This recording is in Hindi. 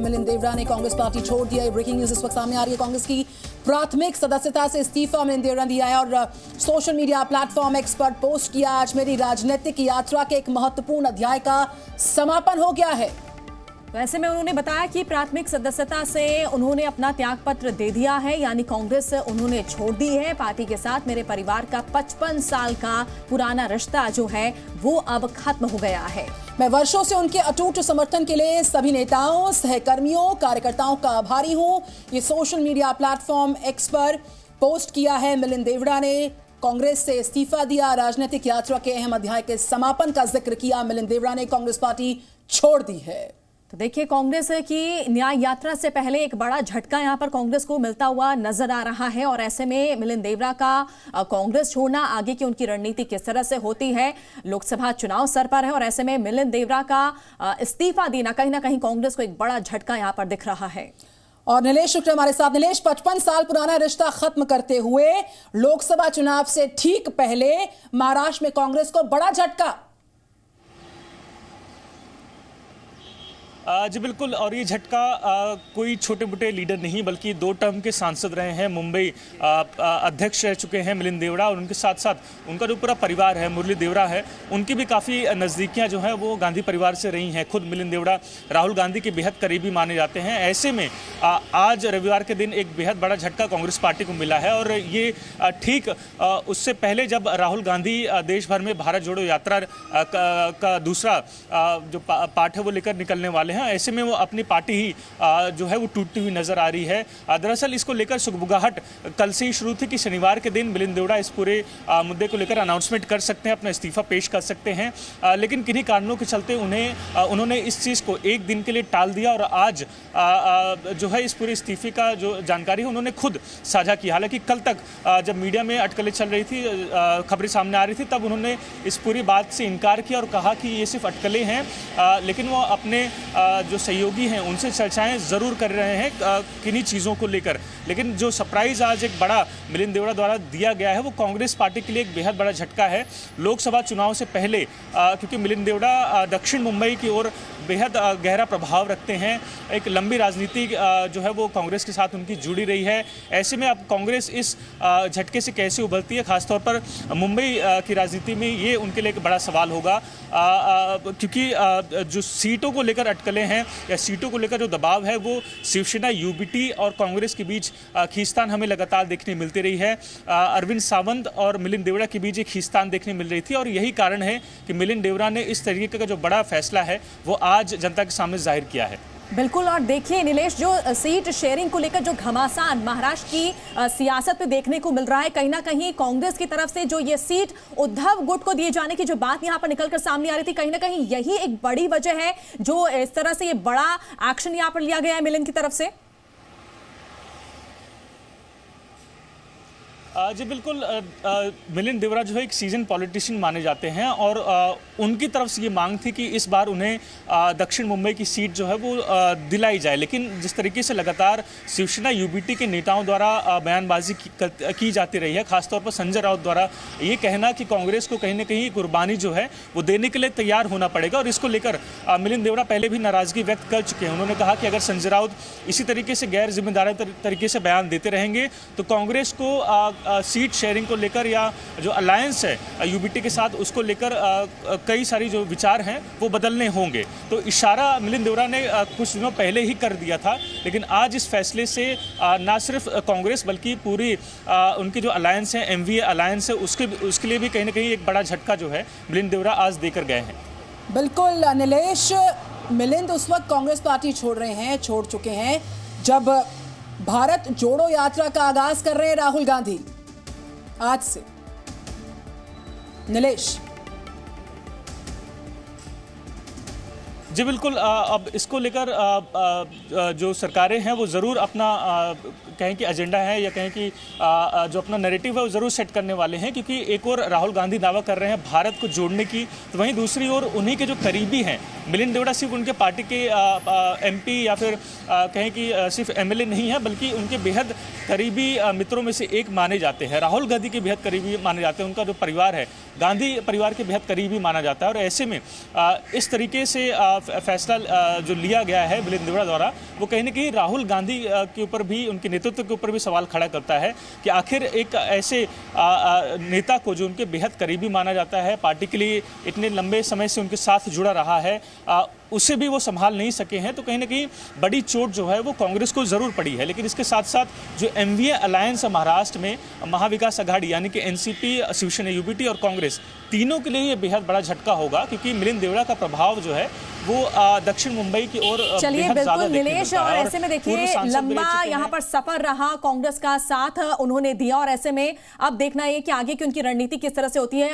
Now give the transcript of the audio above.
मिलिंद देवड़ा ने कांग्रेस पार्टी छोड़ दिया है। ब्रेकिंग न्यूज इस वक्त सामने आ रही है। कांग्रेस की प्राथमिक सदस्यता से इस्तीफा मिलिंद देवड़ा ने दिया है और सोशल मीडिया प्लेटफॉर्म एक्स पर पोस्ट किया। आज मेरी राजनीतिक यात्रा के एक महत्वपूर्ण अध्याय का समापन हो गया है। तो ऐसे में उन्होंने बताया कि प्राथमिक सदस्यता से उन्होंने अपना त्याग पत्र दे दिया है, यानी कांग्रेस उन्होंने छोड़ दी है। पार्टी के साथ मेरे परिवार का 55 साल का पुराना रिश्ता जो है वो अब खत्म हो गया है। मैं वर्षों से उनके अटूट समर्थन के लिए सभी नेताओं, सहकर्मियों, कार्यकर्ताओं का आभारी हूं। ये सोशल मीडिया प्लेटफॉर्म एक्स पर पोस्ट किया है। मिलिंद देवड़ा ने कांग्रेस से इस्तीफा दिया। राजनीतिक यात्रा के अहम अध्याय के समापन का जिक्र किया। मिलिंद देवड़ा ने कांग्रेस पार्टी छोड़ दी है। तो देखिए, कांग्रेस की न्याय यात्रा से पहले एक बड़ा झटका यहां पर कांग्रेस को मिलता हुआ नजर आ रहा है और ऐसे में मिलिंद देवड़ा का कांग्रेस छोड़ना, आगे की उनकी रणनीति किस तरह से होती है। लोकसभा चुनाव सर पर है और ऐसे में मिलिंद देवड़ा का इस्तीफा देना कहीं ना कहीं कांग्रेस को एक बड़ा झटका यहां पर दिख रहा है। और नीलेश शुक्ला हमारे साथ। नीलेश, 55 साल पुराना रिश्ता खत्म करते हुए लोकसभा चुनाव से ठीक पहले महाराष्ट्र में कांग्रेस को बड़ा झटका। जी बिल्कुल, और ये झटका कोई छोटे मोटे लीडर नहीं बल्कि 2 टर्म के सांसद रहे हैं, मुंबई अध्यक्ष रह चुके हैं मिलिंद देवड़ा, और उनके साथ साथ उनका जो पूरा परिवार है, मुरली देवड़ा है, उनकी भी काफ़ी नज़दीकियां जो हैं वो गांधी परिवार से रही हैं। खुद मिलिंद देवड़ा राहुल गांधी के बेहद करीबी माने जाते हैं। ऐसे में आज रविवार के दिन एक बेहद बड़ा झटका कांग्रेस पार्टी को मिला है और ये ठीक उससे पहले जब राहुल गांधी देश भर में भारत जोड़ो यात्रा का दूसरा जो पार्ट है वो लेकर निकलने वाले हैं, ऐसे में वो अपनी पार्टी ही जो है वो टूटती हुई नजर आ रही है। दरअसल इसको लेकर सुगबुगाहट कल से ही शुरू थी कि शनिवार के दिन मिलिंद देवड़ा इस पूरे मुद्दे को लेकर अनाउंसमेंट कर सकते हैं, अपना इस्तीफा पेश कर सकते हैं, लेकिन किन्हीं कारणों के चलते उन्होंने इस चीज़ को एक दिन के लिए टाल दिया और आज जो है इस पूरे इस्तीफे का जो जानकारी है उन्होंने खुद साझा की। हालांकि कल तक जब मीडिया में अटकलें चल रही थी, खबरें सामने आ रही थी, तब उन्होंने इस पूरी बात से इनकार किया और कहा कि ये सिर्फ अटकलें हैं, लेकिन वो अपने जो सहयोगी हैं उनसे चर्चाएं ज़रूर कर रहे हैं किन्हीं चीज़ों को लेकर। लेकिन जो सरप्राइज़ आज एक बड़ा मिलिंद देवड़ा द्वारा दिया गया है वो कांग्रेस पार्टी के लिए एक बेहद बड़ा झटका है। लोकसभा चुनाव से पहले क्योंकि मिलिंद देवड़ा दक्षिण मुंबई की ओर बेहद गहरा प्रभाव रखते हैं, एक लंबी राजनीति जो है वो कांग्रेस के साथ उनकी जुड़ी रही है। ऐसे में अब कांग्रेस इस झटके से कैसे उभरती है, खासतौर पर मुंबई की राजनीति में, ये उनके लिए एक बड़ा सवाल होगा, क्योंकि जो सीटों को लेकर अटकलें हैं या सीटों को लेकर जो दबाव है वो शिवसेना, यूबीटी और कांग्रेस के बीच खींचतान हमें लगातार देखने मिलती रही है। अरविंद सावंत और मिलिंद देवड़ा के बीच एक खींचतान देखने मिल रही थी और यही कारण है कि मिलिंद देवड़ा ने इस तरीके का जो बड़ा फैसला है वो आज जनता के सामने जाहिर किया है। बिल्कुल, और देखिए नीलेश, जो सीट शेयरिंग को लेकर जो घमासान महाराष्ट्र की सियासत पे देखने को मिल रहा है, कहीं ना कहीं कांग्रेस की तरफ से जो ये सीट उद्धव गुट को दिए जाने की जो बात यहां पर निकलकर सामने आ रही थी, कहीं ना कहीं यही एक बड़ी वजह है जो इस तरह से ये बड़ा एक्शन यहां पर लिया गया है मिलिंद की तरफ से। जी बिल्कुल, मिलिंद देवड़ा जो है एक सीजन पॉलिटिशियन माने जाते हैं और उनकी तरफ से ये मांग थी कि इस बार उन्हें दक्षिण मुंबई की सीट जो है वो दिलाई जाए, लेकिन जिस तरीके से लगातार शिवसेना, यूबीटी के नेताओं द्वारा बयानबाजी की जाती रही है, खासतौर पर संजय राउत द्वारा ये कहना कि कांग्रेस को कहीं ना कहीं कुर्बानी जो है वो देने के लिए तैयार होना पड़ेगा, और इसको लेकर मिलिंद देवड़ा पहले भी नाराजगी व्यक्त कर चुके हैं। उन्होंने कहा कि अगर संजय राउत इसी तरीके से गैर जिम्मेदाराना तरीके से बयान देते रहेंगे तो कांग्रेस को सीट शेयरिंग को लेकर या जो अलायंस है यूबीटी के साथ उसको लेकर कई सारी जो विचार हैं वो बदलने होंगे। तो इशारा मिलिंद देवड़ा ने कुछ दिनों पहले ही कर दिया था, लेकिन आज इस फैसले से ना सिर्फ कांग्रेस बल्कि पूरी उनकी जो अलायंस है, एमवीए अलायंस है, उसके लिए भी कहीं ना कहीं एक बड़ा झटका जो है मिलिंद देवड़ा आज देकर गए हैं। बिल्कुल नीलेश, मिलिंद उस वक्त कांग्रेस पार्टी छोड़ चुके हैं जब भारत जोड़ो यात्रा का आगाज कर रहे हैं राहुल गांधी आज से। नीलेश जी बिल्कुल, अब इसको लेकर जो सरकारें हैं वो ज़रूर अपना कहें कि एजेंडा है या कहें कि जो अपना नैरेटिव है वो ज़रूर सेट करने वाले हैं, क्योंकि एक और राहुल गांधी दावा कर रहे हैं भारत को जोड़ने की, तो वहीं दूसरी ओर उन्हीं के जो करीबी हैं मिलिंद देवड़ा सिर्फ उनके पार्टी के MP या फिर कहें कि सिर्फ MLA नहीं है, बल्कि उनके बेहद करीबी मित्रों में से एक माने जाते हैं। राहुल गांधी के बेहद करीबी माने जाते हैं। उनका जो परिवार है, गांधी परिवार के बेहद करीबी माना जाता है। और ऐसे में इस तरीके से फैसला जो लिया गया है मिलिंद देवड़ा द्वारा, वो कहीं ना कहीं राहुल गांधी के ऊपर भी, उनके नेतृत्व के ऊपर भी सवाल खड़ा करता है कि आखिर एक ऐसे नेता को जो उनके बेहद करीबी माना जाता है, पार्टी के लिए इतने लंबे समय से उनके साथ जुड़ा रहा है, उसे भी वो संभाल नहीं सके हैं। तो कहीं ना कहीं बड़ी चोट जो है वो कांग्रेस को जरूर पड़ी है। लेकिन इसके साथ साथ जो MVA अलायंस है महाराष्ट्र में, महाविकास आघाड़ी यानी कि NCP, शिवसेना, UBT और कांग्रेस, तीनों के लिए ये बेहद बड़ा झटका होगा, क्योंकि मिलिंद देवड़ा का प्रभाव जो है वो दक्षिण मुंबई की ओर चलिए बिल्कुल नीलेश। और ऐसे में देखिए लंबा यहाँ पर सफर रहा, कांग्रेस का साथ उन्होंने दिया, और ऐसे में अब देखना है कि आगे की उनकी रणनीति किस तरह से होती है।